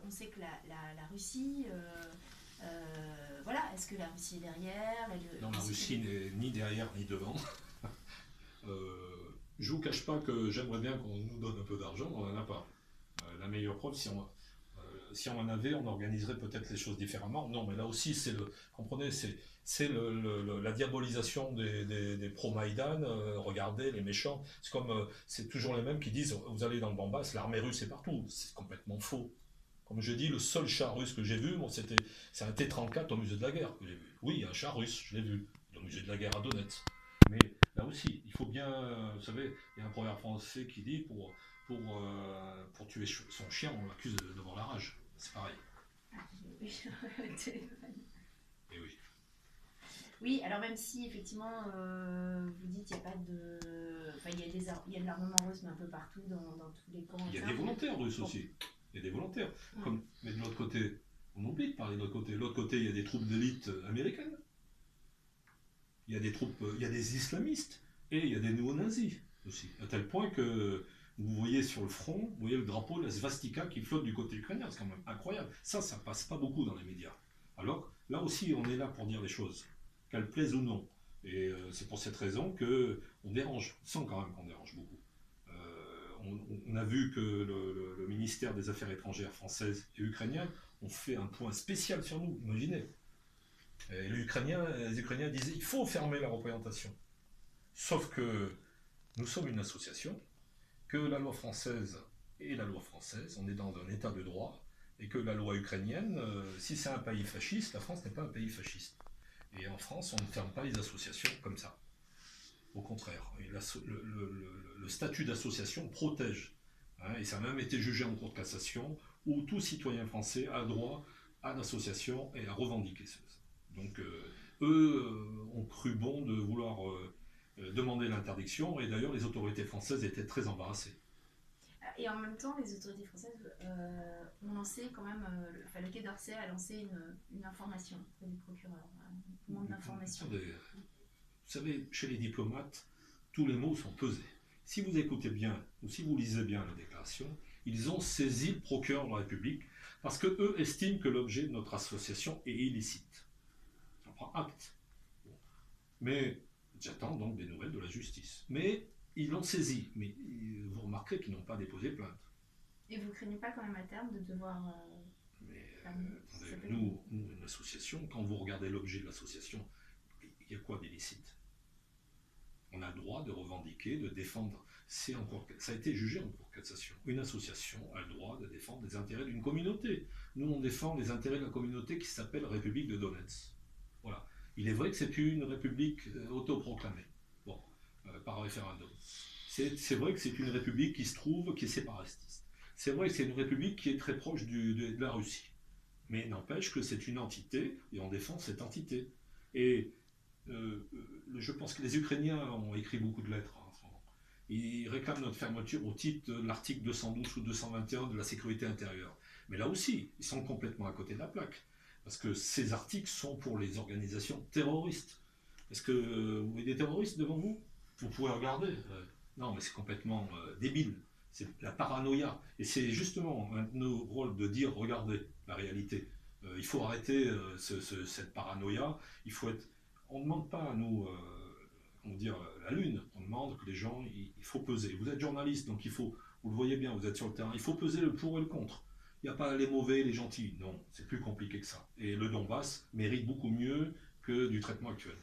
on sait que la Russie, voilà, est-ce que la Russie est derrière? Non, la Russie n'est ni derrière ni devant. Je ne vous cache pas que j'aimerais bien qu'on nous donne un peu d'argent, on n'en a pas. La meilleure preuve, si on en avait, on organiserait peut-être les choses différemment. Non, mais là aussi, comprenez, c'est la diabolisation des pro-Maïdan. Regardez, les méchants. C'est comme, c'est toujours les mêmes qui disent, vous allez dans le Donbass, l'armée russe est partout. C'est complètement faux. Comme je dis, le seul char russe que j'ai vu, bon, c'est un T-34 au musée de la guerre que j'ai vu. Oui, un char russe, je l'ai vu, au musée de la guerre à Donetsk. Mais là aussi, il faut bien, vous savez, il y a un proverbe français qui dit pour tuer son chien, on l'accuse d'avoir la rage. C'est pareil. Ah, oui, le téléphone. Et oui. Oui, alors même si effectivement vous dites qu'il n'y a pas de. Enfin, il y a de l'armement russe, mais un peu partout dans tous les camps. Il y a des volontaires russes aussi. Il y a des volontaires. Mais de l'autre côté, on oublie de parler de l'autre côté. De l'autre côté, il y a des troupes d'élite américaines. Il y a des islamistes. Et il y a des néo-nazis aussi. À tel point que vous voyez sur le front, vous voyez le drapeau, la svastika qui flotte du côté ukrainien. C'est quand même incroyable. Ça passe pas beaucoup dans les médias. Alors, là aussi, on est là pour dire les choses, qu'elles plaisent ou non. Et c'est pour cette raison qu'on dérange. On sent quand même qu'on dérange beaucoup. On a vu que le ministère des Affaires étrangères françaises et ukrainiennes ont fait un point spécial sur nous, imaginez. Et les Ukrainiens disaient il faut fermer la représentation. Sauf que nous sommes une association, que la loi française est la loi française, on est dans un état de droit, et que la loi ukrainienne, si c'est un pays fasciste, la France n'est pas un pays fasciste. Et en France, on ne ferme pas les associations comme ça. Au contraire, le statut d'association protège. Et ça a même été jugé en cour de cassation, où tout citoyen français a droit à l'association et à revendiquer ça. Donc eux ont cru bon de vouloir demander l'interdiction, et d'ailleurs les autorités françaises étaient très embarrassées. Et en même temps, les autorités françaises ont lancé quand même, le Quai d'Orsay a lancé une information auprès du procureur, un demande d'information. Vous savez, chez les diplomates, tous les mots sont pesés. Si vous écoutez bien, ou si vous lisez bien la déclaration, ils ont saisi le procureur de la République parce qu'eux estiment que l'objet de notre association est illicite. On prend acte. Mais j'attends donc des nouvelles de la justice. Mais ils l'ont saisi. Mais vous remarquerez qu'ils n'ont pas déposé plainte. Et vous ne craignez pas quand même à terme de devoir... nous, une association, quand vous regardez l'objet de l'association, il y a quoi d'illicite? On a le droit de revendiquer, de défendre. Ça a été jugé en cour de cassation. Une association a le droit de défendre les intérêts d'une communauté. Nous, on défend les intérêts de la communauté qui s'appelle République de Donetsk. Voilà. Il est vrai que c'est une république autoproclamée, par référendum. C'est vrai que c'est une république qui se trouve, qui est séparatiste. C'est vrai que c'est une république qui est très proche de la Russie. Mais n'empêche que c'est une entité, et on défend cette entité. Et je pense que les Ukrainiens ont écrit beaucoup de lettres en ce moment. Ils réclament notre fermeture au titre de l'article 212 ou 221 de la sécurité intérieure. Mais là aussi, ils sont complètement à côté de la plaque. Parce que ces articles sont pour les organisations terroristes. Est-ce que vous voyez des terroristes devant vous? Vous pouvez regarder. Non, mais c'est complètement débile. C'est la paranoïa. Et c'est justement un de nos rôles de dire, regardez la réalité. Il faut arrêter cette paranoïa. On ne demande pas à nous, la lune. On demande que les gens, il faut peser. Vous êtes journaliste, donc vous le voyez bien, vous êtes sur le terrain. Il faut peser le pour et le contre. Il n'y a pas les mauvais et les gentils. Non, c'est plus compliqué que ça. Et le Donbass mérite beaucoup mieux que du traitement actuel.